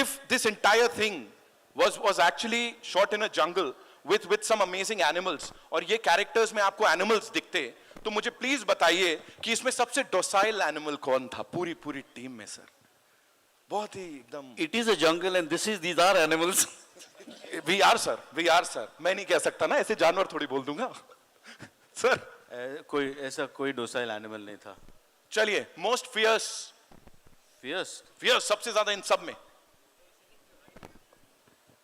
if this entire thing was actually shot in a jungle with some amazing animals और ये characters में आपको animals दिखते तो मुझे please बताइए कि इसमें सबसे docile animal कौन था पूरी टीम में सर बहुत ही एकदम It is a jungle and these are animals. we are sir मैं नहीं कह सकता ना ऐसे जानवर थोड़ी बोल दूंगा सर कोई ऐसा कोई docile animal नहीं था. चलिए most fierce सबसे ज्यादा इन सब में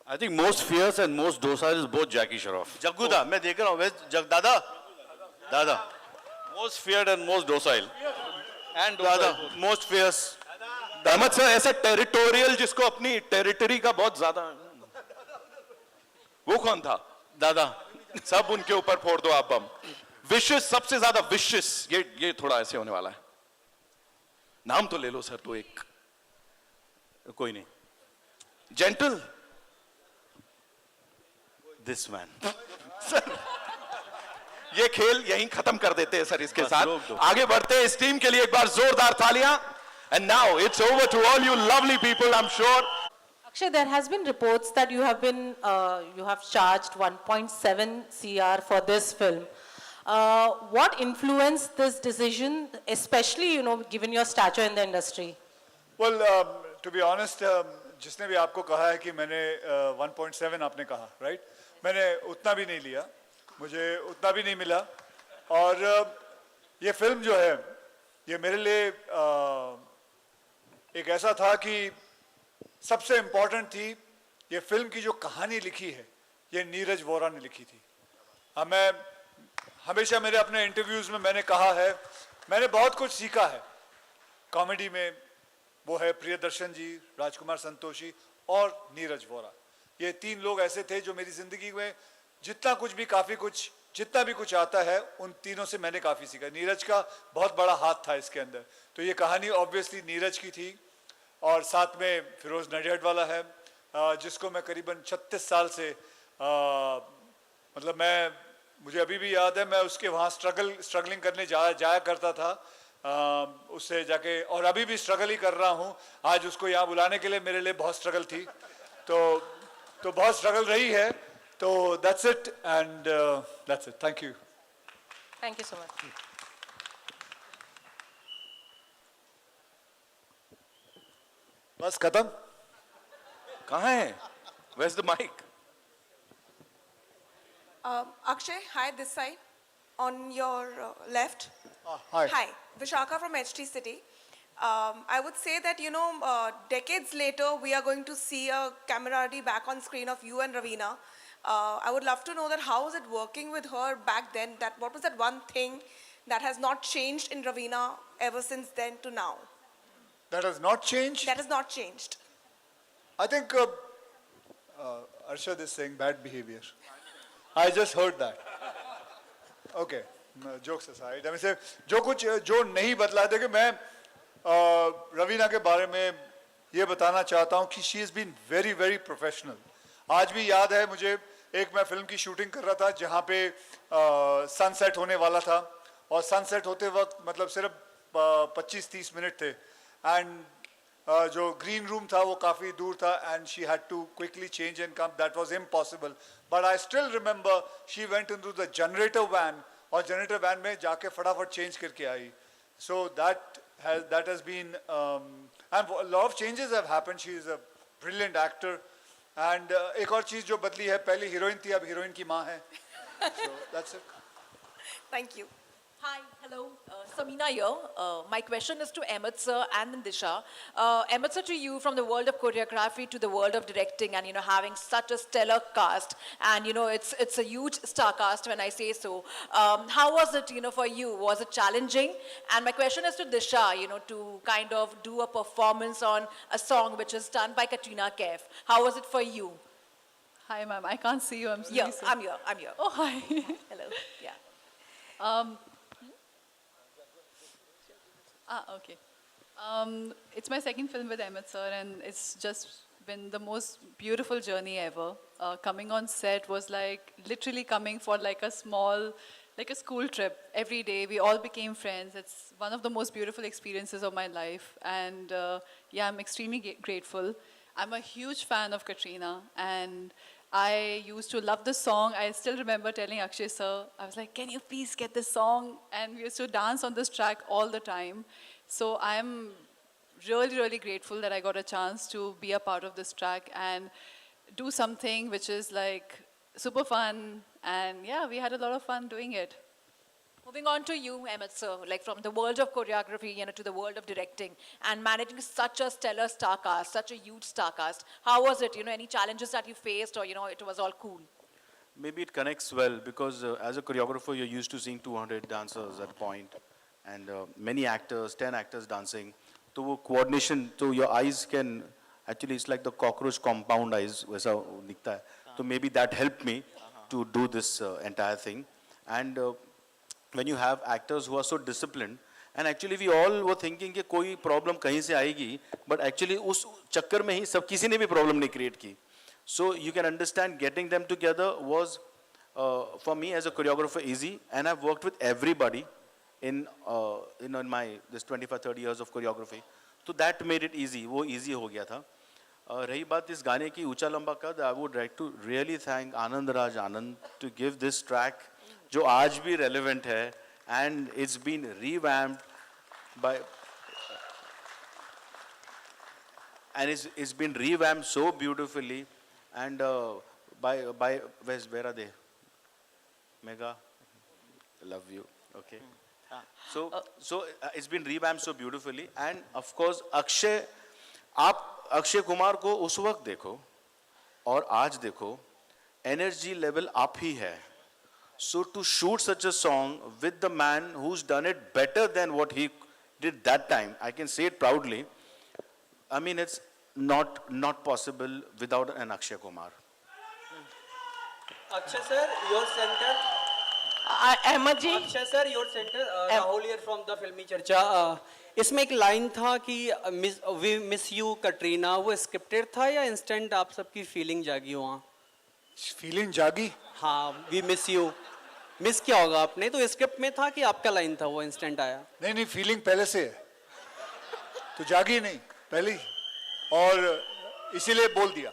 I think most fierce and most docile is both Jackie Shroff. Jaggu दा मैं देख रहा हूँ दादा Most feared and most docile. and दादा most fierce. अहमद सर ऐसे टेरिटोरियल जिसको अपनी टेरिटरी का बहुत ज्यादा वो कौन था दादा सब उनके ऊपर फोड़ दो आप बम विशियस सबसे ज्यादा विशियस ये थोड़ा ऐसे होने वाला है नाम तो ले लो सर तो एक कोई नहीं. Gentle This man. ये खेल यहीं खत्म कर देते हैं सर इसके बस साथ रोक दो. आगे बढ़ते हैं इस टीम के लिए एक बार जोरदार तालियां and now it's over to all you lovely people I am sure Akshay, there has been reports that you have charged 1.7 crore for this film. What influenced this decision, especially given your stature in the industry? Well, to be honest, जिसने भी आपको कहा है कि मैंने 1.7 आपने कहा, right? मैंने उतना भी नहीं लिया, मुझे उतना भी नहीं मिला और ये फिल्म जो है ये मेरे लिए एक ऐसा था कि सबसे इम्पोर्टेंट थी ये फिल्म की जो कहानी लिखी है ये नीरज वोरा ने लिखी थी. मैं हमेशा मेरे अपने इंटरव्यूज में मैंने कहा है मैंने बहुत कुछ सीखा है कॉमेडी में वो है प्रियदर्शन जी राजकुमार संतोषी और नीरज वोरा. ये तीन लोग ऐसे थे जो मेरी जिंदगी में जितना भी कुछ आता है उन तीनों से मैंने काफ़ी सीखा. नीरज का बहुत बड़ा हाथ था इसके अंदर तो ये कहानी ऑब्वियसली नीरज की थी और साथ में फिरोज नडियाडवाला है जिसको मैं करीबन 36 साल से मतलब मुझे अभी भी याद है मैं उसके वहाँ स्ट्रगलिंग करने जाया करता था उससे जाके और अभी भी स्ट्रगल ही कर रहा हूँ. आज उसको यहाँ बुलाने के लिए मेरे लिए बहुत स्ट्रगल थी तो बहुत स्ट्रगल रही है तो that's it and that's it. Thank you. Thank you so much. बस खत्म. कहाँ है where's the mic Akshay, hi, this side, on your left. Hi. Hi, Vishaka from HT City. I would say that, decades later, we are going to see a camaraderie back on screen of you and Raveena. I would love to know that how was it working with her back then? What was that one thing that has not changed in Raveena ever since then to now? That has not changed? That has not changed. I think Arshad is saying bad behavior. I just heard that. Okay, jokes aside. I mean, say, जो नहीं बदला है देखिए मैं रवीना के बारे में ये बताना चाहता हूँ कि she has been very very professional. आज भी याद है मुझे एक मैं फिल्म की शूटिंग कर रहा था जहाँ पे सनसेट होने वाला था और सनसेट होते वक्त मतलब सिर्फ 25-30 मिनट थे एंड जो ग्रीन रूम था वो काफ़ी दूर था and she had to quickly change and come that was impossible but I still remember she went into the generator van और जनरेटर वैन में जाके फटाफट चेंज करके आई so that has been and a lot of changes have happened. She is a brilliant actor and एक और चीज़ जो बदली है पहले हीरोइन थी अब हीरोइन की माँ है so that's it. Thank you. Hi, hello, Samina here. My question is to Ahmed sir and Disha. Ahmed sir, to you, from the world of choreography to the world of directing, and having such a stellar cast, and it's a huge star cast when I say so. How was it, for you? Was it challenging? And my question is to Disha, to kind of do a performance on a song which is done by Katrina Kaif. How was it for you? Hi, ma'am. I can't see you. I'm sorry. Yeah, I'm here. Oh, hi. Hello. Yeah. Okay. It's my second film with Ahmed sir, and it's just been the most beautiful journey ever. Coming on set was like literally coming for like a school trip. Every day we all became friends. It's one of the most beautiful experiences of my life, and yeah, I'm extremely grateful. I'm a huge fan of Katrina, and I used to love the song. I still remember telling Akshay sir, I was like, can you please get this song? And we used to dance on this track all the time. So I'm really, really grateful that I got a chance to be a part of this track and do something which is like super fun. And yeah, we had a lot of fun doing it. Moving on to you, Emmett sir, like from the world of choreography, to the world of directing and managing such a stellar star cast, such a huge star cast. How was it? Any challenges that you faced, or it was all cool? Maybe it connects well because as a choreographer, you're used to seeing 200 dancers at a point and many actors, 10 actors dancing. So वो coordination, so your eyes can, actually it's like the cockroach compound eyes, वैसा दिखता है. So maybe that helped me to do this entire thing. And when you have actors who are so disciplined, and actually we all were thinking कि कोई problem कहीं से आएगी, but actually उस चक्कर में ही सब किसी ने भी problem नहीं create की. So you can understand getting them together was for me as a choreographer easy, and I've worked with everybody in my this 25-30 years of choreography. So that made it easy. वो easy हो गया था. रही बात इस गाने की ऊंचा लंबा कद, I would like to really thank Anand Raj Anand to give this track जो आज भी relevant है, and it's been revamped by and it's been revamped so beautifully and by where are they? Mega, love you. Okay. So it's been revamped so beautifully, and of course Akshay, आप अक्षय कुमार को उस वक्त देखो और आज देखो, energy level up ही है. So to shoot such a song with the man who's done it better than what he did that time, I can say it proudly. I mean, it's not possible without an Akshay Kumar. Akshay sir, your center. Ahmad ji, Akshay sir, your centre. Rahul here from the Filmi Charcha. इसमें एक line था कि we miss you Katrina, वो scripted था या instant आप सबकी feeling जागी वहाँ? फीलिंग जागी? हाँ, वी मिस यू. मिस क्या होगा आपने? तो स्क्रिप्ट में था कि आपका लाइन था वो इंस्टेंट आया? नहीं, फीलिंग पहले से है, तो जागी नहीं पहले ही, और इसीलिए बोल दिया.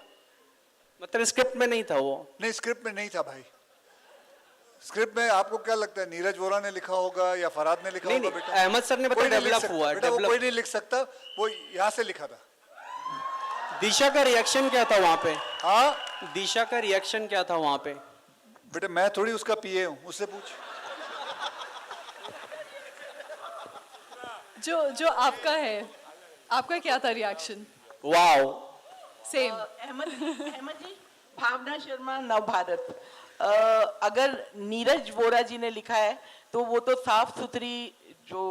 मतलब स्क्रिप्ट में नहीं था वो? नहीं, स्क्रिप्ट में नहीं था भाई. स्क्रिप्ट में आपको क्या लगता है नीरज वोरा ने लिखा होगा या फरहाद ने लिखा होगा? बेटा अहमद सर ने बताया डेवलप हुआ है. बेटा वो कोई नहीं लिख सकता, वो यहाँ से लिखा था. दिशा का रिएक्शन क्या था वहाँ पे? हाँ, दिशा का रिएक्शन क्या था वहाँ पे? बेटा मैं थोड़ी उसका पीए हूँ, उससे पूछ. जो आपका है, आपका क्या था रिएक्शन? वाओ. सेम. अहमद जी, भावना शर्मा, नव भारत. अगर नीरज वोरा जी ने लिखा है तो वो तो साफ सुथरी जो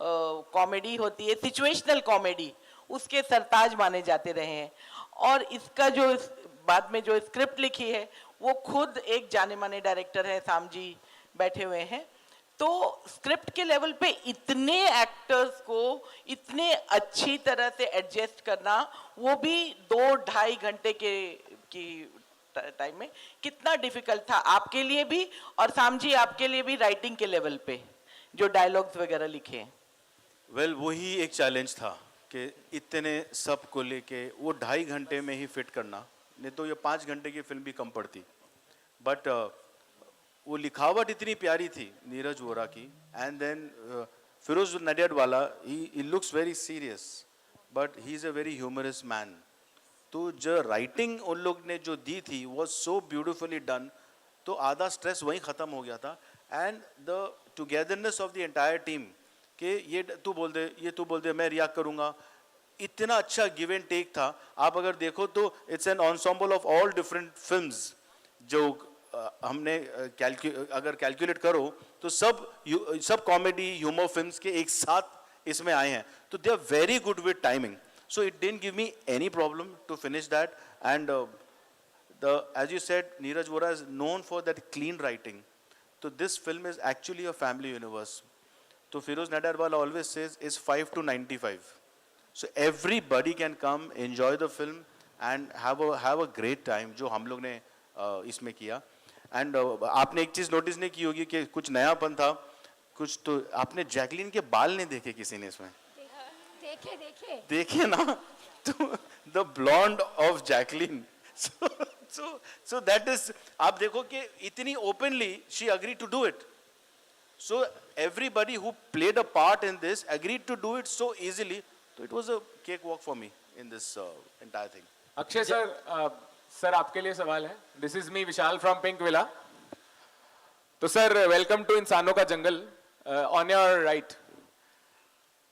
कॉमेडी होती है, सिचुएशनल कॉमेडी, उसके सरताज माने जाते रहे हैं. और इसका जो बाद में जो स्क्रिप्ट लिखी है वो खुद एक जाने माने डायरेक्टर है, साम जी बैठे हुए हैं. तो स्क्रिप्ट के लेवल पे इतने एक्टर्स को इतने अच्छी तरह से एडजस्ट करना, वो भी 2-2.5 घंटे की टाइम में, कितना डिफिकल्ट था आपके लिए भी और साम जी आपके लिए भी, राइटिंग के लेवल पे जो डायलॉग्स वगैरह लिखे हैं? वेल वही एक चैलेंज था कि इतने सब को लेके वो 2.5 घंटे में ही फिट करना, नहीं तो ये 5 घंटे की फिल्म भी कम पड़ती. बट वो लिखावट इतनी प्यारी थी नीरज वोरा की, एंड देन फिरोज नडियाड वाला, he looks very serious but he is a very humorous man. तो जो राइटिंग उन लोग ने जो दी थी वॉज सो ब्यूटिफुली डन, तो आधा स्ट्रेस वहीं ख़त्म हो गया था. And the togetherness of the entire team कि ये तू बोल दे, ये तू बोल दे, मैं रिएक्ट करूँगा, इतना अच्छा गिव एंड टेक था. आप अगर देखो तो it's an ensemble of all different films जो हमने अगर कैलकुलेट करो तो सब कॉमेडी ह्यूमर फिल्म्स के एक साथ इसमें आए हैं. तो they are very good with timing. So it didn't give me any problem to finish that, and as you said, Neeraj Vora is known for that clean writing. So this film is actually a family universe. So Firoz Nadarwala always says it's 5 to 95. So everybody can come, enjoy the film, and have a great time. जो हम लोग ने इसमें किया. And आपने एक चीज़ notice नहीं की होगी कि कुछ नयापन था, कुछ तो आपने जैकलीन के बाल नहीं देखे किसी ने इसमें. देखे देखे ना, तो the blonde of Jacqueline. So that is, आप देखो कि इतनी openly she agreed to do it. So everybody who played a part in this agreed to do it so easily. So it was a cakewalk for me in this entire thing. Akshay sir, sir आपके लिए सवाल है. This is me Vishal from pink villa. तो sir welcome to इंसानों का जंगल. On your right.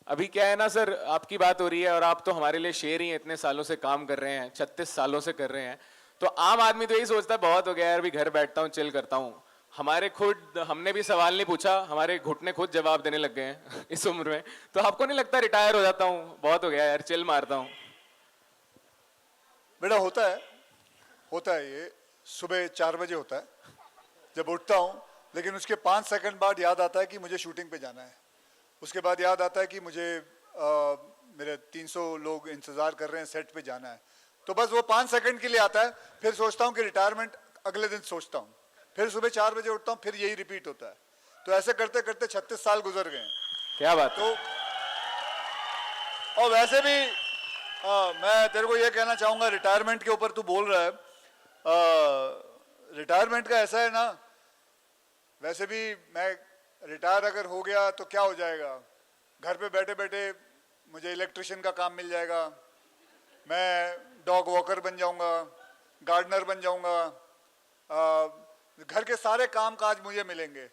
अभी क्या है ना सर, आपकी बात हो रही है और आप तो हमारे लिए शेर ही हैं, इतने सालों से काम कर रहे हैं, 36 सालों से कर रहे हैं. तो आम आदमी तो यही सोचता है बहुत हो गया यार, अभी घर बैठता हूँ, चिल करता हूँ. हमारे खुद, हमने भी सवाल नहीं पूछा, हमारे घुटने खुद जवाब देने लग गए हैं इस उम्र में. तो आपको नहीं लगता रिटायर हो जाता हूँ, बहुत हो गया यार, चिल मारता हूँ? बेटा होता है ये सुबह 4 बजे होता है जब उठता हूँ, लेकिन उसके 5 सेकंड बाद याद आता है कि मुझे शूटिंग पे जाना है. उसके बाद याद आता है कि मुझे मेरे 300 लोग इंतजार कर रहे हैं, सेट पे जाना है. तो बस वो 5 सेकंड के लिए आता है. फिर सोचता हूँ कि रिटायरमेंट अगले दिन सोचता हूँ. फिर सुबह 4 बजे उठता हूँ, फिर यही रिपीट होता है. तो ऐसे करते करते 36 साल गुजर गए हैं. क्या बात. तो और वैसे भी मैं तेरे को ये कहना चाहूँगा, रिटायरमेंट के ऊपर तू बोल रहा है, रिटायरमेंट का ऐसा है ना, वैसे भी मैं रिटायर अगर हो गया तो क्या हो जाएगा, घर पे बैठे बैठे मुझे इलेक्ट्रिशियन का काम मिल जाएगा, मैं डॉग वॉकर बन जाऊंगा, गार्डनर बन जाऊंगा, घर के सारे काम काज मुझे मिलेंगे.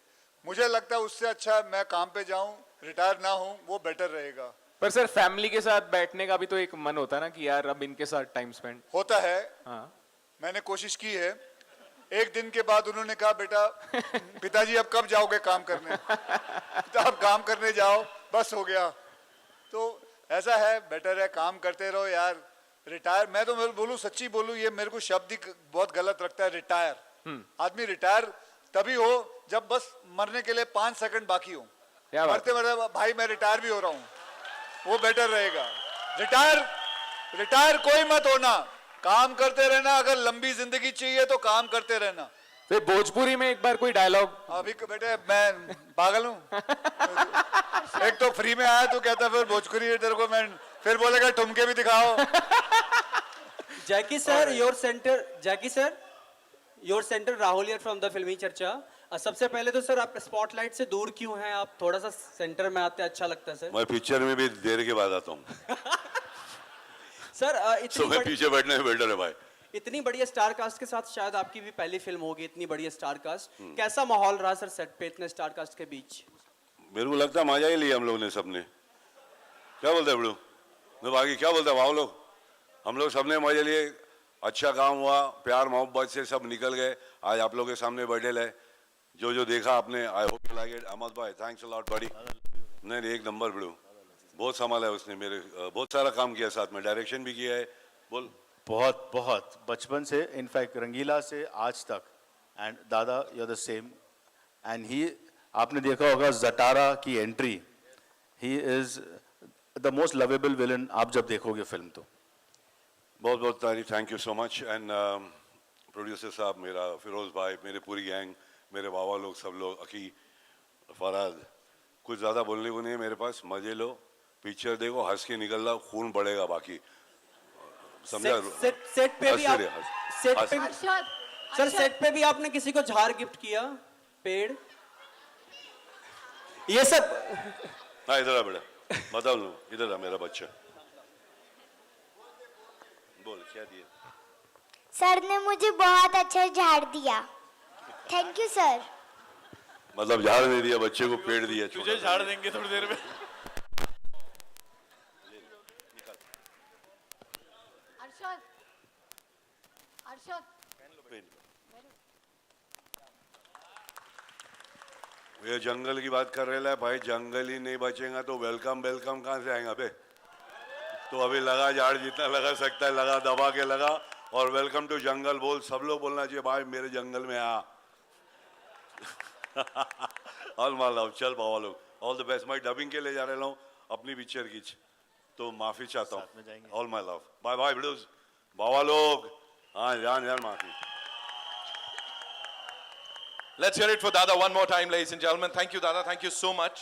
मुझे लगता है उससे अच्छा मैं काम पे जाऊं, रिटायर ना हूं, वो बेटर रहेगा. पर सर फैमिली के साथ बैठने का भी तो एक मन होता है ना कि यार अब इनके साथ टाइम स्पेंड होता है. हाँ. मैंने कोशिश की है. एक दिन के बाद उन्होंने कहा, बेटा पिताजी अब कब जाओगे काम करने? अब काम करने जाओ, बस हो गया. तो ऐसा है, बेटर है काम करते रहो यार. रिटायर, मैं तो बोलूं, सच्ची बोलूं, ये मेरे को शब्द ही बहुत गलत लगता है, रिटायर. आदमी रिटायर तभी हो जब बस मरने के लिए 5 सेकंड बाकी हो. मरते मरते भाई मैं रिटायर भी हो रहा हूँ, वो बेटर रहेगा. रिटायर कोई मत होना, काम करते रहना. अगर लंबी जिंदगी चाहिए तो काम करते रहना. तो भोजपुरी में एक बार कोई डायलॉग. अभी बेटे मैं पागल हूँ. एक तो फ्री में आया तो कहता फिर भोजपुरी तेरे को, मैं फिर बोलेगा ठुमके भी दिखाओ. Jackie sir, your centre Rahul here from the Filmi Charcha. सबसे पहले तो सर आप स्पॉटलाइट से दूर क्यों हैं? आप थोड़ा सा सेंटर में आते अच्छा लगता है सर. मैं पिक्चर में भी देर के बाद आता हूँ. सर तो मैं पीछे बैठने में बेटर है भाई. इतनी बढ़िया स्टार कास्ट के साथ शायद आपकी भी पहली फिल्म होगी, इतनी बढ़िया स्टार कास्ट. कैसा माहौल रहा सर सेट पे इतने स्टार कास्ट के बीच? मेरे को लगता है मजा ही लिया हम लोग ने सबने. क्या बोलते हैं बड़ू, मैं बाकी क्या बोलता है, लोग हम लोग सबने मजे लिए. अच्छा काम हुआ, प्यार मोहब्बत से सब निकल गए. आज आप लोग के सामने बर्थडे है. जो देखा आपने, I hope you like it. Ahmad भाई थैंक्स अ लॉट बड़ी. नहीं एक नंबर बड़ू, बहुत संभाला है उसने. मेरे बहुत सारा काम किया साथ में, डायरेक्शन भी किया है. बोल. बहुत बचपन से, इनफैक्ट रंगीला से आज तक. एंड दादा you are the same. And he, आपने देखा होगा जटारा की एंट्री, he is the most lovable villain. आप जब देखोगे फिल्म तो बहुत बहुत तारीफ. Thank you so much. And producer साहब, मेरा फिरोज भाई, मेरे पूरी गैंग, मेरे बाबा लोग, सब लोग, अकी, फराज, कुछ ज़्यादा बोलने को नहीं है मेरे पास. मजे लो, पिक्चर देखो, हंस के निकल रहा, खून बढ़ेगा. बाकी समझा. सेट पे भी सर सेट पे भी आपने किसी को झाड़ गिफ्ट किया, पेड़, ये सब? हाँ इधर आ बेटा, बताओ लो, इधर आ मेरा बच्चा. बोल क्या दिया? सर ने मुझे बहुत अच्छा झाड़ दिया. Thank you sir. मतलब झाड़ नहीं दिया, बच्चे को पेड़ दिया. तुझे झाड़ देंगे थोड़ी देर में. ये जंगल की बात कर रहे हैं भाई. जंगल ही नहीं बचेगा तो वेलकम कहाँ से आएगा बे? तो अभी लगा झाड़, जितना लगा सकता है लगा, दबा के लगा. और वेलकम टू जंगल बोल. सब लोग बोलना चाहिए भाई मेरे जंगल में आ. All my love. चल बाबा लोग, ऑल द बेस्ट. मैं डबिंग के ले जा रहा हूँ अपनी पिक्चर की, तो माफी चाहता हूँ. All my love. Bye bye videos बाबा लोग. हाँ जान माफी. Let's hear it for Dada one more time, ladies and gentlemen. Thank you, Dada. Thank you so much.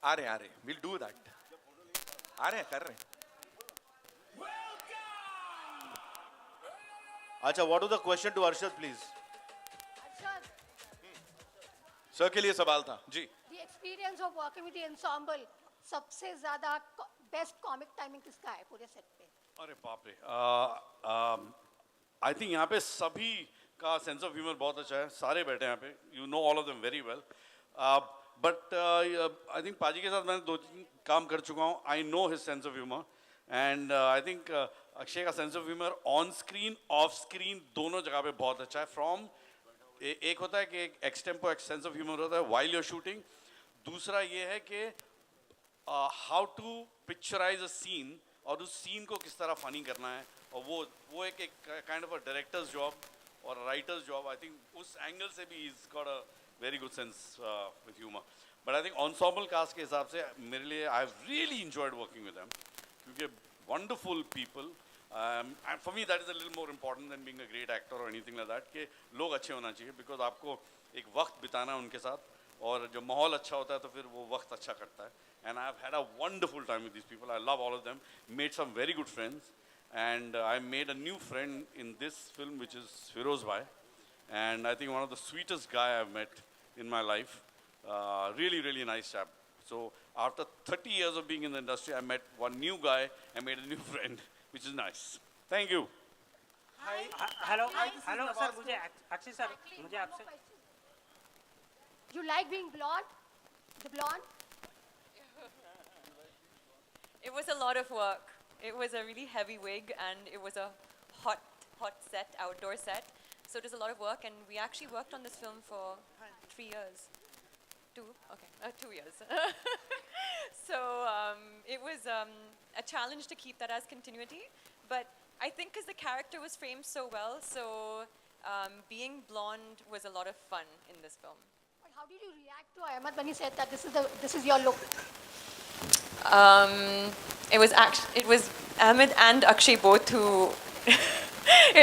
आ रहे विल डू दैट, आ रहे हैं, कर रहे हैं. अच्छा, what was the question to Arshad please? Sir के लिए सवाल था जी. The experience of working with the ensemble, सबसे ज्यादा बेस्ट कॉमिक टाइमिंग किसका है पूरे सेट पे? अरे बाप रे, आई थिंक यहाँ पे सभी का सेंस ऑफ ह्यूमर बहुत अच्छा है, सारे बैठे हैं यहाँ पे, you know all of them very well. But I think पाजी के साथ मैंने 2-3 काम कर चुका हूँ. I know his sense of humour and I think Akshay का sense of humour on screen off screen दोनों जगह पे बहुत अच्छा है. फ्रॉम एक होता है कि एक एक्सटेम्पो एक सेंस ऑफ ह्यूमर होता है वाइल यूर शूटिंग. दूसरा ये है कि how to picturise a scene और उस सीन को किस तरह फनी करना है, और वो एक kind of a director's job और राइटर्स जॉब. आई थिंक उस एंगल से भी is got a very good sense with humour. But I think ensemble cast के हिसाब से मेरे लिए I have really enjoyed working with them, क्योंकि wonderful people. And for me that is a little more important than being a great actor or anything like that, कि लोग अच्छे होना चाहिए, because आपको एक वक्त बिताना है उनके साथ, और जब माहौल अच्छा होता है तो फिर वो वक्त अच्छा करता है. And I have had a wonderful time with these people. I love all of them. Made some very good friends, and I made a new friend in this film, which is Firoz Bhai, and I think one of the sweetest guy I've met in my life. Really, really nice chap. So after 30 years of being in the industry, I met one new guy and made a new friend, which is nice. Thank you. Hello hello sir, मुझे Akshay sir, मुझे आपसे You like being blonde? The blonde? It was a lot of work. It was a really heavy wig, and it was a hot set, outdoor set. So it was a lot of work, and we actually worked on this film for 3 years. 2 years. So it was a challenge to keep that as continuity, but I think because the character was framed so well, so being blonde was a lot of fun in this film. But how did you react to Ahmed when he said that this is your look? It was Ahmed and Akshay both who.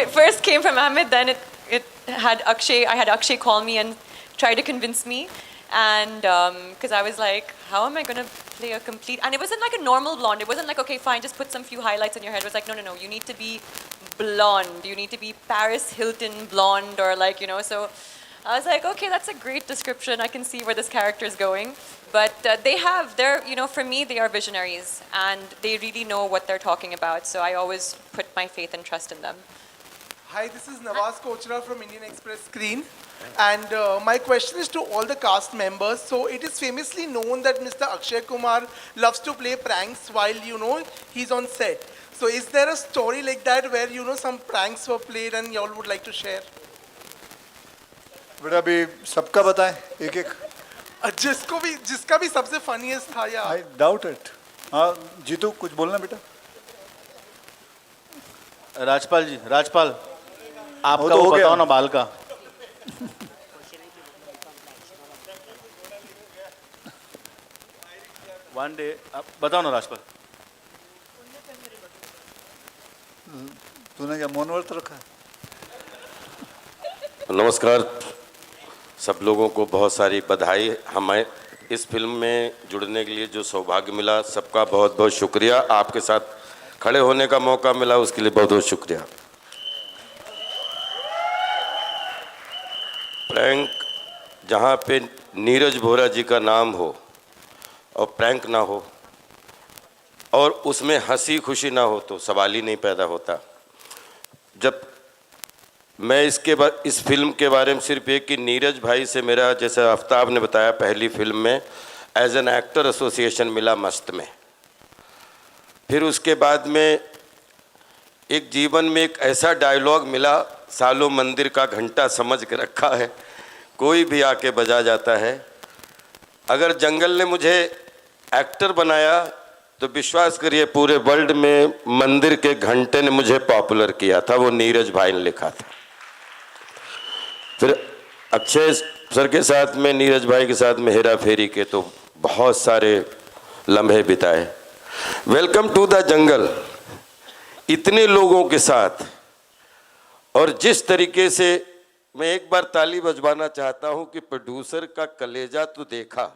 It first came from Ahmed, then it had Akshay. I had Akshay call me and try to convince me, and because I was like, how am I going to play a complete? And it wasn't like a normal blonde. It wasn't like, okay, fine, just put some few highlights in your head. It was like, no, you need to be blonde. You need to be Paris Hilton blonde, or like, you know. So I was like, okay, that's a great description. I can see where this character is going. But they're, you know, for me, they are visionaries, and they really know what they're talking about. So I always put my faith and trust in them. Hi, this is Nawaz Kochra from Indian Express Screen, and my question is to all the cast members. So it is famously known that Mr. Akshay Kumar loves to play pranks while, you know, he's on set. So is there a story like that where, you know, some pranks were played and you all would like to share? बेटा अभी सबका बताएं एक एक. जिसका भी सबसे funniest था या. I doubt it. हाँ जीतू कुछ बोलना बेटा. राजपाल जी, राजपाल आपका तो वो हो गया. बताओ ना बाल का. वन डे बताओ ना राजपाल. तूने क्या मौन व्रत रखा? नमस्कार सब लोगों को, बहुत सारी बधाई. हमें इस फिल्म में जुड़ने के लिए जो सौभाग्य मिला, सबका बहुत बहुत शुक्रिया. आपके साथ खड़े होने का मौका मिला, उसके लिए बहुत बहुत शुक्रिया. प्रैंक जहाँ पे नीरज वोरा जी का नाम हो और प्रैंक ना हो और उसमें हंसी खुशी ना हो तो सवाल ही नहीं पैदा होता. जब मैं इस फिल्म के बारे में सिर्फ एक कि नीरज भाई से मेरा, जैसे आफ्ताब ने बताया, पहली फिल्म में एज एन एक्टर एसोसिएशन मिला मस्त में. फिर उसके बाद में एक जीवन में एक ऐसा डायलॉग मिला, सालों मंदिर का घंटा समझ के रखा है, कोई भी आके बजा जाता है. अगर जंगल ने मुझे एक्टर बनाया तो विश्वास करिए पूरे वर्ल्ड में मंदिर के घंटे ने मुझे पॉपुलर किया था, वो नीरज भाई ने लिखा था. फिर अक्षय सर के साथ में, नीरज भाई के साथ में हेरा फेरी के तो बहुत सारे लम्हे बिताए. वेलकम टू द जंगल, इतने लोगों के साथ, और जिस तरीके से मैं एक बार ताली बजवाना चाहता हूं कि प्रोड्यूसर का कलेजा तो देखा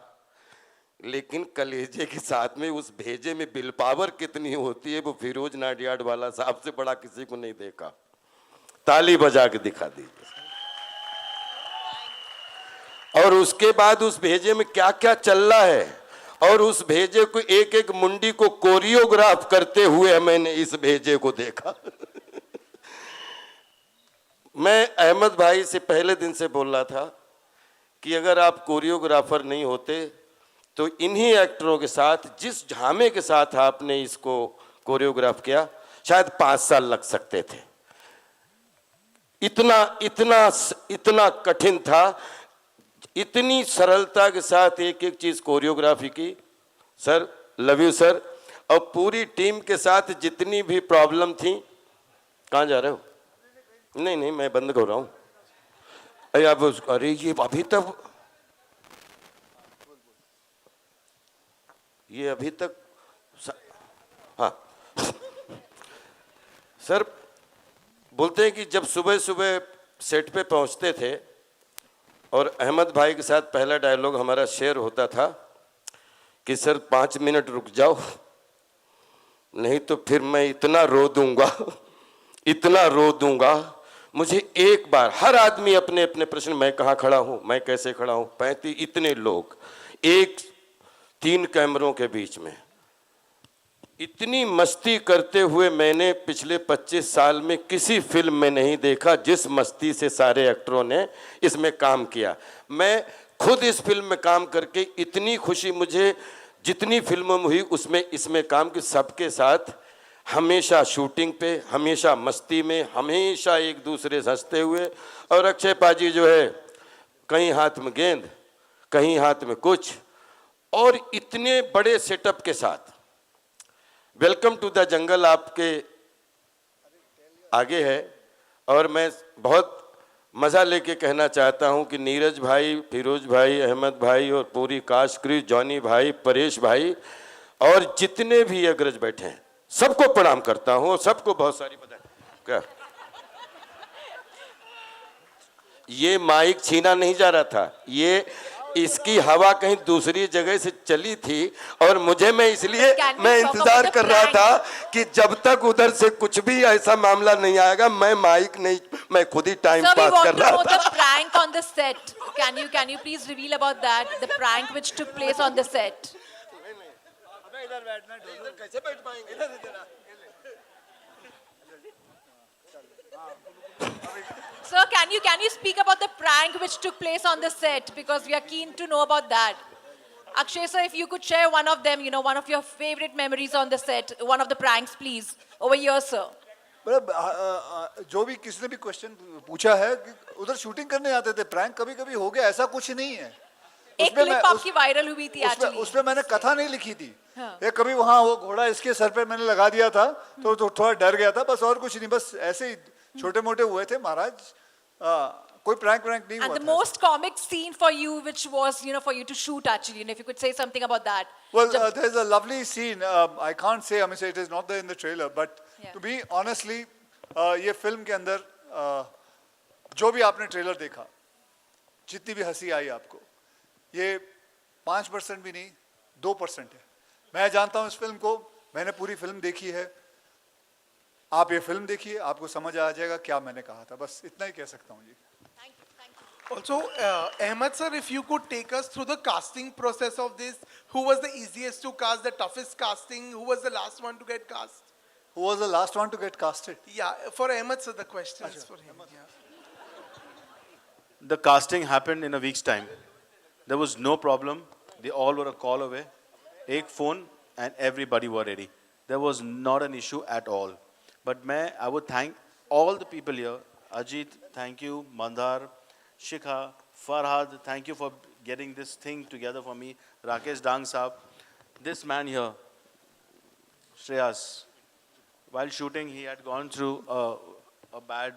लेकिन कलेजे के साथ में उस भेजे में बिल पावर कितनी होती है वो फिरोज नाडियाड वाला साहब से बड़ा किसी को नहीं देखा। ताली बजा के दिखा दीजिए। और उसके बाद उस भेजे में क्या क्या चल रहा है, और उस भेजे को एक एक मुंडी को कोरियोग्राफ करते हुए मैंने इस भेजे को देखा। मैं अहमद भाई से पहले दिन से बोल रहा था कि अगर आप कोरियोग्राफर नहीं होते तो इन्हीं एक्टरों के साथ, जिस झामे के साथ आपने इसको कोरियोग्राफ किया, शायद 5 साल लग सकते थे। इतना इतना इतना कठिन था, इतनी सरलता के साथ एक एक चीज कोरियोग्राफी की। Sir, love you sir. और पूरी टीम के साथ जितनी भी प्रॉब्लम थी, कहाँ जा रहे हो? नहीं नहीं, मैं बंद कर रहा हूँ। अरे अब, अरे ये अभी तक, ये अभी तक, हाँ सर, बोलते हैं कि जब सुबह सुबह सेट पे पहुंचते थे और अहमद भाई के साथ पहला डायलॉग हमारा शेयर होता था कि सर 5 मिनट रुक जाओ, नहीं तो फिर मैं इतना रो दूंगा, इतना रो दूंगा। मुझे एक बार, हर आदमी अपने अपने प्रश्न, मैं कहाँ खड़ा हूँ, मैं कैसे खड़ा हूँ, 35 इतने लोग, 3 कैमरों के बीच में इतनी मस्ती करते हुए मैंने पिछले 25 साल में किसी फिल्म में नहीं देखा जिस मस्ती से सारे एक्टरों ने इसमें काम किया। मैं खुद इस फिल्म में काम करके इतनी खुशी मुझे, जितनी फिल्मों में हुई उसमें इसमें काम की, सबके साथ हमेशा शूटिंग पे, हमेशा मस्ती में, हमेशा एक दूसरे से हंसते हुए। और अक्षय पाजी जो है, कहीं हाथ में गेंद, कहीं हाथ में कुछ, और इतने बड़े सेटअप के साथ। वेलकम टू द जंगल आपके आगे है, और मैं बहुत मज़ा लेके कहना चाहता हूं कि नीरज भाई, फिरोज भाई, अहमद भाई और पूरी कास्ट क्रू, जॉनी भाई, परेश भाई और जितने भी अग्रज बैठे हैं, सबको प्रणाम करता हूं, सबको बहुत सारी बधाई। क्या ये माइक छीना नहीं जा रहा था, ये इसकी हवा कहीं दूसरी जगह से चली थी और मुझे, मैं इसलिए मैं इंतजार कर रहा था कि जब तक उधर से कुछ भी ऐसा मामला नहीं आएगा, मैं माइक नहीं, मैं खुद ही टाइम पास कर रहा था। The prank on the set. Can you please reveal about that? The prank which took place on the set. इधर बैठना, इधर कैसे बैठ पाएंगे? इधर Sir, can you speak about the prank which took place on the set, because we are keen to know about that. Akshay sir, if you could share one of them, one of your favorite memories on the set, one of the pranks, please. Over here, sir. मतलब जो भी किसी ने भी question पूछा है कि उधर शूटिंग करने आते थे, प्रैंक कभी-कभी हो गया, ऐसा कुछ नहीं है। एक क्लिप आपकी वायरल हुई थी एक्चुअली। उसमें मैंने कथा नहीं लिखी थी। ये कभी वहाँ वो घोड़ा इसके सर पे मैंने लगा दिया था, तो थोड़ा डर गया था, बस और कुछ नहीं, बस ऐसे ही छोटे मोटे हुए थे महाराज। कोई प्रैंक नहीं हुआ। And the most comic scene for you, which was, for you to shoot actually, and if you could say something about that. Well, there's a lovely scene. I can't say, I mean, it is not there in the trailer, but to be honestly, ये film के अंदर जो भी आपने trailer देखा, जितनी भी हंसी आई आपको, ये 5% भी नहीं, 2% है। मैं जानता हूँ इस फिल्म को, मैंने पूरी फिल्म देखी है। आप ये फिल्म देखिए, आपको समझ आ जाएगा क्या मैंने कहा था, बस इतना ही कह सकता हूँ जी। Also, Ahmed sir, if you could take us through the casting process of this, who was the easiest to cast, the toughest casting, who was the last one to get cast? Who was the last one to get casted? Yeah, for Ahmed sir, the question is for him. Yeah. The casting happened in a week's time. There was no problem. They all were a call away. Ek phone and everybody were ready. There was not an issue at all. But I would thank all the people here. Ajit, thank you. Mandhar, Shikha, Farhad, thank you for getting this thing together for me. Rakesh Dang Saab. This man here, Shreyas, while shooting, he had gone through a bad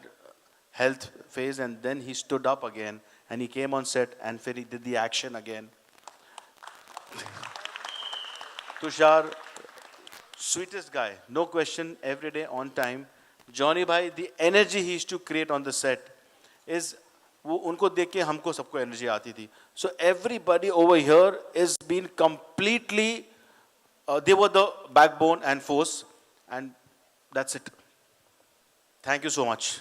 health phase, and then he stood up again and he came on set and he did the action again. Tushar, sweetest guy, no question, every day on time. Johnny Bhai, the energy he used to create on the set is वो उनको देख के हमको सबको energy आती थी. So everybody over here is been completely, they were the backbone and force, and that's it. Thank you so much.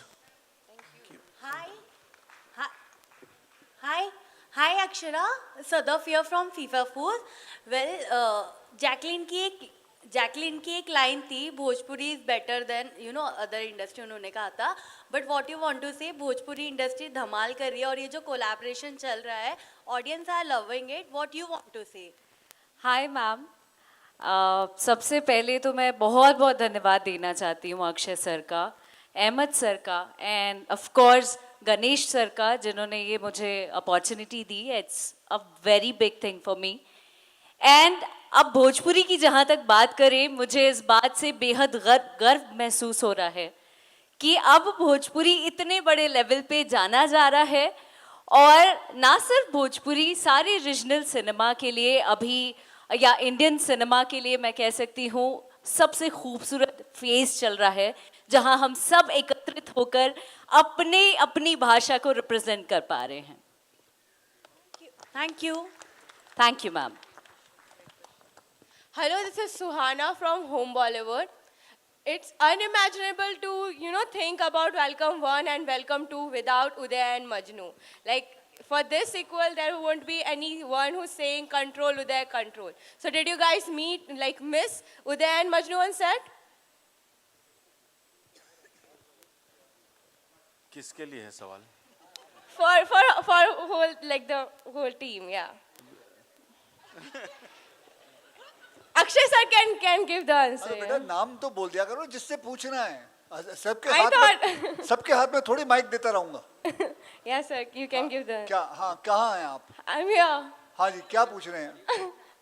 Hi Akshara, Sadaf here from FIFA Food. Well, Jacqueline की एक लाइन थी, Bhojpuri is better than other industry, उन्होंने कहा था. But what you want to say, Bhojpuri industry धमाल कर रही है और ये जो कोलैबोरेशन चल रहा है, audience are loving it. What you want to say? Hi ma'am, सबसे पहले तो मैं बहुत बहुत धन्यवाद देना चाहती हूँ अक्षय सर का, अहमद सर का, end of course Ganesh sir का, जिन्होंने ये मुझे opportunity the. It's a very big thing for me. And अब भोजपुरी की जहाँ तक बात करें, मुझे इस बात से बेहद गर्व महसूस हो रहा है कि अब भोजपुरी इतने बड़े लेवल पे जाना जा रहा है. और ना सिर्फ भोजपुरी, सारे रीजनल सिनेमा के लिए अभी, या इंडियन सिनेमा के लिए मैं कह सकती हूँ, सबसे खूबसूरत फेज चल रहा है, जहाँ हम सब एकत्रित होकर अपनी भाषा को रिप्रेजेंट कर पा रहे हैं. Thank you ma'am. Hello, this is Suhana from Home Bollywood. It's unimaginable to, think about Welcome 1 and Welcome 2 without Uday and Majnu. Like, for this sequel, there won't be anyone who's saying control, Uday, control. So did you guys miss Uday and Majnu on set? किसके लिए है सवाल? For the whole team, yeah. Akshay sir can give the answer. बेटा नाम तो बोल दिया करो जिससे पूछना है. सबके हाथ में थोड़ी माइक देता रहूंगा. Yes sir, you can give the. क्या? हाँ, कहाँ हैं आप? I'm here. हाँ जी, क्या पूछ रहे हैं?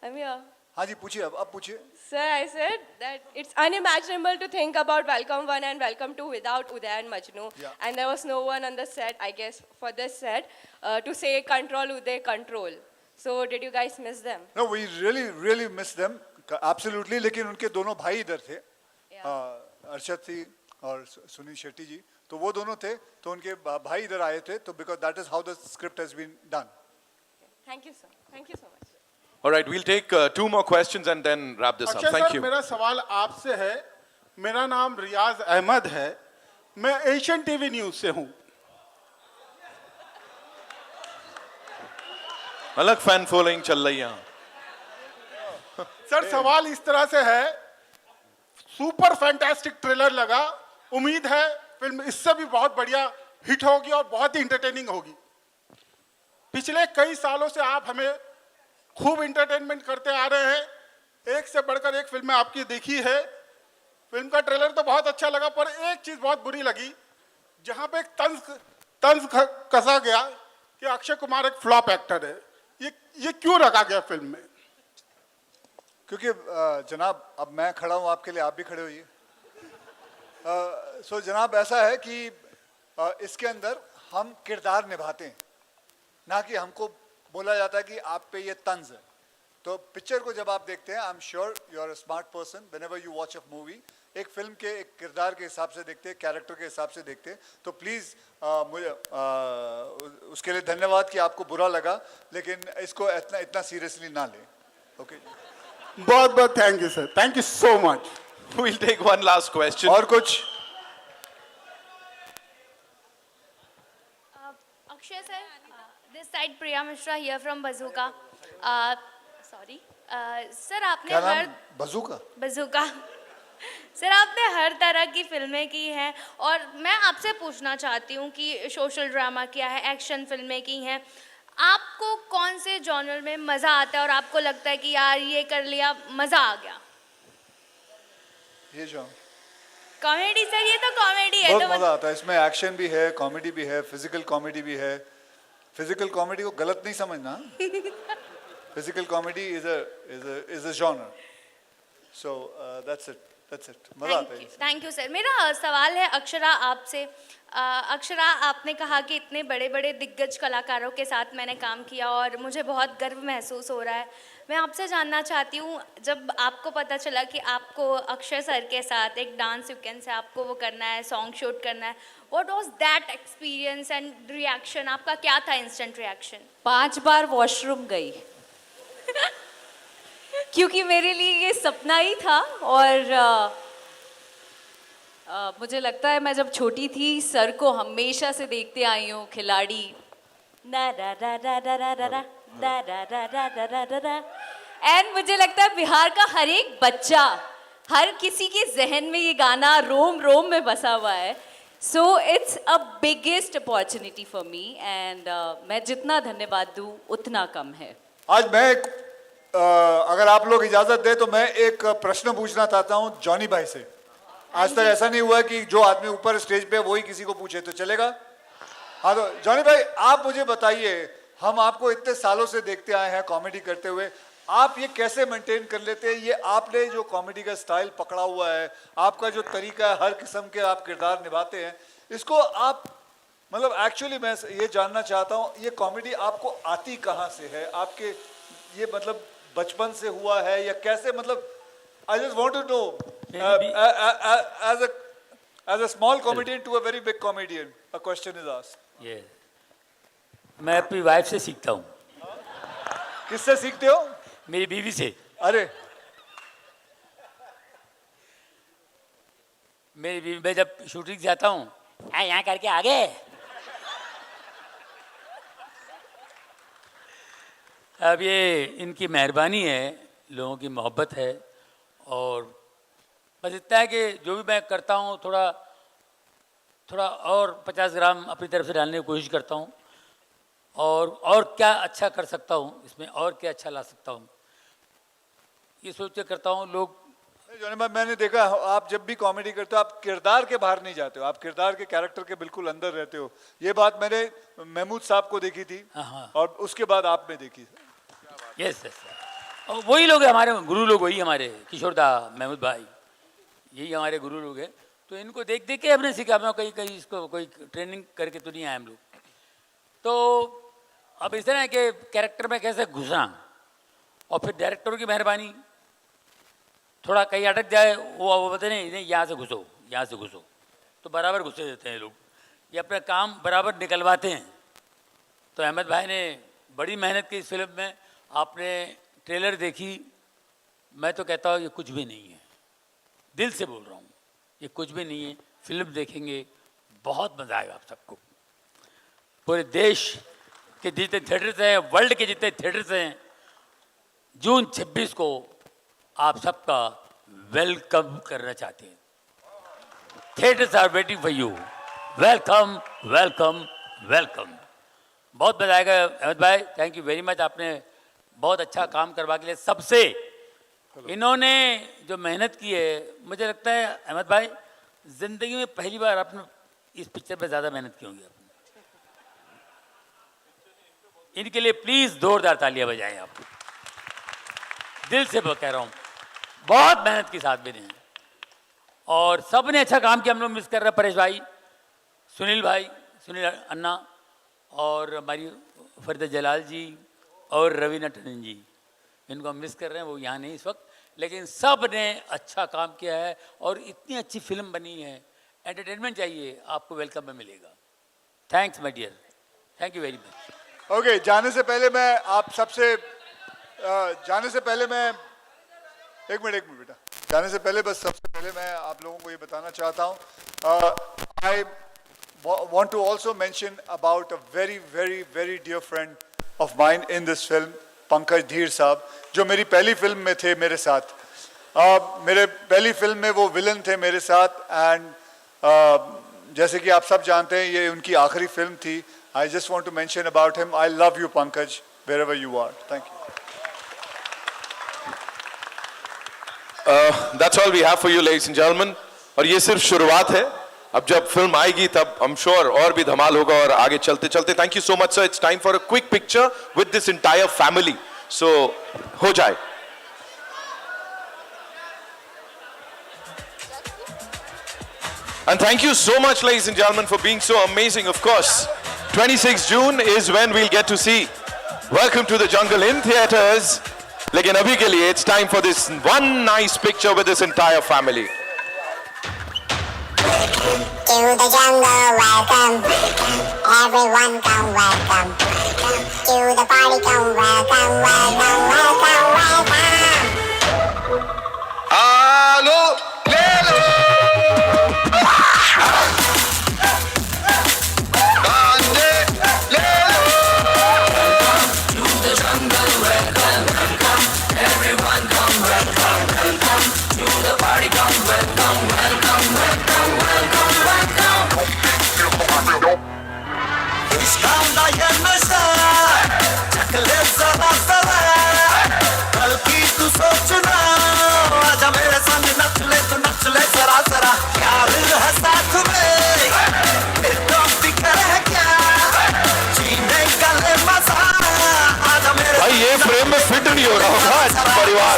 I'm here. हाँ जी, पूछिए, अब पूछिए. Sir, I said that it's unimaginable to think about Welcome 1 and Welcome 2 without Uday and Majnu. Yeah. And there was no one on the set, I guess, for this set, to say control, Uday, control. So did you guys miss them? No, we really miss them. Absolutely. लेकिन उनके दोनों भाई इधर थे. अर्शद थी और सुनील शेट्टी जी, तो वो दोनों थे, तो उनके भाई इधर आए थे, तो because that is how the script has been done. Thank you, sir. Thank you so much. All right, we'll take 2 more questions and then wrap this up. Thank you. मेरा सवाल आपसे है. मेरा नाम रियाज अहमद है. मैं एशियन टीवी न्यूज से हूँ. अलग फैन फॉलोइंग चल रही है. सर, सवाल इस तरह से है. सुपर फैंटास्टिक ट्रेलर लगा. उम्मीद है फिल्म इससे भी बहुत बढ़िया हिट होगी और बहुत ही इंटरटेनिंग होगी. पिछले कई सालों से आप हमें खूब इंटरटेनमेंट करते आ रहे हैं. एक से बढ़कर एक फिल्में आपकी देखी है. फिल्म का ट्रेलर तो बहुत अच्छा लगा, पर एक चीज बहुत बुरी लगी, जहां पे एक तंज कसा गया कि अक्षय कुमार एक फ्लॉप एक्टर है. ये क्यों रखा गया फिल्म में? क्योंकि जनाब, अब मैं खड़ा हूँ आपके लिए, आप भी खड़े होइए. सो जनाब, ऐसा है कि इसके अंदर हम किरदार निभाते हैं, ना कि हमको बोला जाता है कि आप पे ये तंज है. तो पिक्चर को जब आप देखते हैं, I am sure you are a smart person, whenever you watch a movie, एक फिल्म के एक किरदार के हिसाब से देखते हैं, कैरेक्टर के हिसाब से देखते हैं. तो प्लीज़ मुझे उसके लिए धन्यवाद कि आपको बुरा लगा, लेकिन इसको इतना सीरियसली ना लें. ओके, बहुत बहुत thank you sir. Thank you so much. We'll take one last question. और कुछ? Akshay sir, this side Priya Mishra here from Bazooka. Sorry, sir, आपने क्या नाम? हर बज़ूका. सर, आपने हर तरह की फिल्में की हैं, और मैं आपसे पूछना चाहती हूँ कि सोशल ड्रामा किया है, एक्शन फिल्में की हैं, आपको कौन से जॉनर में मज़ा आता है और आपको लगता है कि यार ये कर लिया, मज़ा आ गया? ये जो कॉमेडी सर, ये तो कॉमेडी है. बहुत तो मजा आता है इसमें. एक्शन भी है, कॉमेडी भी है, फिजिकल कॉमेडी भी है. फिजिकल कॉमेडी को गलत नहीं समझना. Physical comedy is a genre. So that's it. That's it, मजा आता है। Thank you sir. मेरा सवाल है अक्षरा आपसे। अक्षरा, आपने कहा कि इतने बड़े बड़े दिग्गज कलाकारों के साथ मैंने काम किया और मुझे बहुत गर्व महसूस हो रहा है। मैं आपसे जानना चाहती हूँ, जब आपको पता चला कि आपको अक्षय सर के साथ एक डांस सीक्वेंस है, आपको वो करना है, सॉन्ग शूट करना है, what was that experience and reaction? आपका क्या था इंस्टेंट रिएक्शन? 5 बार वॉशरूम गई क्योंकि मेरे लिए ये सपना ही था। और मुझे लगता है मैं जब छोटी थी सर को हमेशा से देखते आई हूँ खिलाड़ी ना रा रा रा रा रा रा रा रा रा रा रा रा रा रा रा। एंड मुझे लगता है बिहार का हर एक बच्चा, हर किसी के जहन में ये गाना रोम रोम में बसा हुआ है। So it's a biggest opportunity for me and मैं जितना धन्यवाद दूँ उतना कम है। आज मैं अगर आप लोग इजाजत दे तो मैं एक प्रश्न पूछना चाहता हूँ जॉनी भाई से। आज तक ऐसा नहीं हुआ कि जो आदमी ऊपर स्टेज पे वही किसी को पूछे, तो चलेगा? हाँ, तो जॉनी भाई आप मुझे बताइए, हम आपको इतने सालों से देखते आए हैं कॉमेडी करते हुए, आप ये कैसे मेंटेन कर लेते हैं? ये आपने जो कॉमेडी का स्टाइल पकड़ा हुआ है, आपका जो तरीका है, हर किस्म के आप किरदार निभाते हैं, इसको आप मतलब एक्चुअली मैं ये जानना चाहता हूँ, ये कॉमेडी आपको आती कहाँ से है? आपके ये मतलब बचपन से हुआ है या कैसे? मतलब I just want to know, as a small comedian to a very big comedian, a question is asked. ये मैं अपनी वाइफ से सीखता हूँ। किससे सीखते हो? मेरी बीवी से। अरे मेरी बीवी, मैं जब शूटिंग जाता हूँ, यहाँ करके आगे, अब ये इनकी मेहरबानी है, लोगों की मोहब्बत है, और बस इतना है कि जो भी मैं करता हूँ थोड़ा और 50 ग्राम अपनी तरफ से डालने की कोशिश करता हूँ, और क्या अच्छा कर सकता हूँ इसमें, और क्या अच्छा ला सकता हूँ, ये सोच के करता हूँ। लोग जॉनी भाई, मैंने देखा आप जब भी कॉमेडी करते हो आप किरदार के बाहर नहीं जाते हो, आप किरदार के कैरेक्टर के बिल्कुल अंदर रहते हो। ये बात मैंने महमूद साहब को देखी थी और उसके बाद आप में देखी। यस यस, और वही लोग हैं हमारे गुरु लोग, वही हमारे किशोरदा, महमूद भाई, यही हमारे गुरु लोग हैं। तो इनको देख देख के हमने सीखा। मैं कहीं इसको कोई ट्रेनिंग करके तो नहीं आए हम लोग। तो अब इस तरह है कि कैरेक्टर में कैसे घुसा, और फिर डायरेक्टरों की मेहरबानी, थोड़ा कहीं अटक जाए वो बताते नहीं यहाँ से घुसो, यहाँ से घुसो, तो बराबर घुसे देते हैं लोग, ये अपना काम बराबर निकलवाते हैं। तो अहमद भाई ने बड़ी मेहनत की इस फिल्म में। आपने ट्रेलर देखी, मैं तो कहता हूँ ये कुछ भी नहीं है, दिल से बोल रहा हूँ, ये कुछ भी नहीं है। फिल्म देखेंगे बहुत मज़ा आएगा आप सबको। पूरे देश के जितने थिएटर्स हैं, वर्ल्ड के जितने थिएटर्स हैं, जून 26 को आप सबका वेलकम करना चाहते हैं। Theatres are waiting for you. Welcome welcome welcome. बहुत मजा आएगा। अहमद भाई, थैंक यू वेरी मच। आपने बहुत अच्छा काम करवा के लिए सबसे, इन्होंने जो मेहनत की है, मुझे लगता है अहमद भाई जिंदगी में पहली बार आपने इस पिक्चर पे ज़्यादा मेहनत की होंगी। इनके लिए प्लीज़ जोरदार तालियां बजाएं आप। दिल से कह रहा हूँ, बहुत मेहनत के साथ बने हैं और सब ने अच्छा काम किया। हम लोग मिस कर रहे हैं परेश भाई, सुनील भाई, सुनील अन्ना, और हमारी फरीदा जलाल जी और रवीना टंडन जी, इनको हम मिस कर रहे हैं, वो यहाँ नहीं इस वक्त, लेकिन सब ने अच्छा काम किया है और इतनी अच्छी फिल्म बनी है। एंटरटेनमेंट चाहिए, आपको वेलकम में मिलेगा। Thanks my dear, thank you very much. Okay, जाने से पहले मैं आप सबसे एक मिनट बेटा, जाने से पहले बस सबसे पहले मैं आप लोगों को ये बताना चाहता हूँ, आई want to also mention about a very very very dear friend of mine in this film, Pankaj धीर साहब, जो मेरी पहली फिल्म में थे मेरे साथ। मेरे पहली फिल्म में वो विलन थे मेरे साथ, एंड जैसे कि आप सब जानते हैं ये उनकी आखिरी फिल्म थी। I just want to mention about him. I love you, Pankaj, wherever you are. Thank you. That's all we have for you, ladies and gentlemen. और ये सिर्फ शुरुआत है, अब जब फिल्म आएगी तब I'm sure और भी धमाल होगा। और आगे चलते चलते, thank you so much sir. It's time for a quick picture with this entire family. So हो जाए। And thank you so much, ladies and gentlemen, for being so amazing. Of course, 26 June is when we'll get to see Welcome to the Jungle in theaters. Lekin abhi ke liye, it's time for this one nice picture with this entire family. To the jungle, welcome. Everyone come, welcome. To the party, come, welcome, welcome, welcome, welcome. Alo, lelo. Gande, lelo. To the jungle, welcome, welcome. Everyone come, welcome, welcome. To the party, come, welcome, welcome, welcome, welcome, welcome. İşkanda yanmışsa, çakılır sana sana. Belki tu sochna, aja mere sang nach le zara zara. Yaar hai saath mein, to fikr hai kya? जीने का ले मजा, आजा मेरे भाई ये frame में fit नहीं हो रहा होगा परिवार.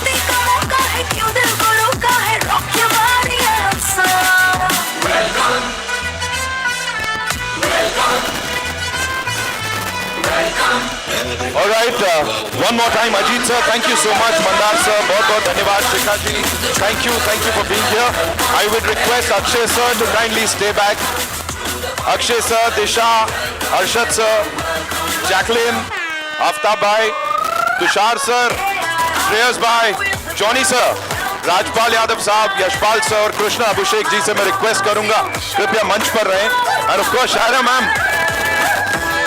क्यों दिल को रोका है, rock your body and soul. welcome, welcome, welcome. All right, one more time, Ajit sir, thank you so much. Mandar sir, बहुत धन्यवाद. Shikha ji, thank you for being here. I would request Akshay sir to kindly stay back. Akshay sir, Disha, Arshad sir, Jacqueline, Aftab bhai, Tushar sir, Shreyas bhai, Johnny sir, Rajpal Yadav साहब, Yashpal sir और कृष्णा अभिषेक जी से मैं request करूंगा कृपया मंच पर रहें. And of course, Shaira ma'am,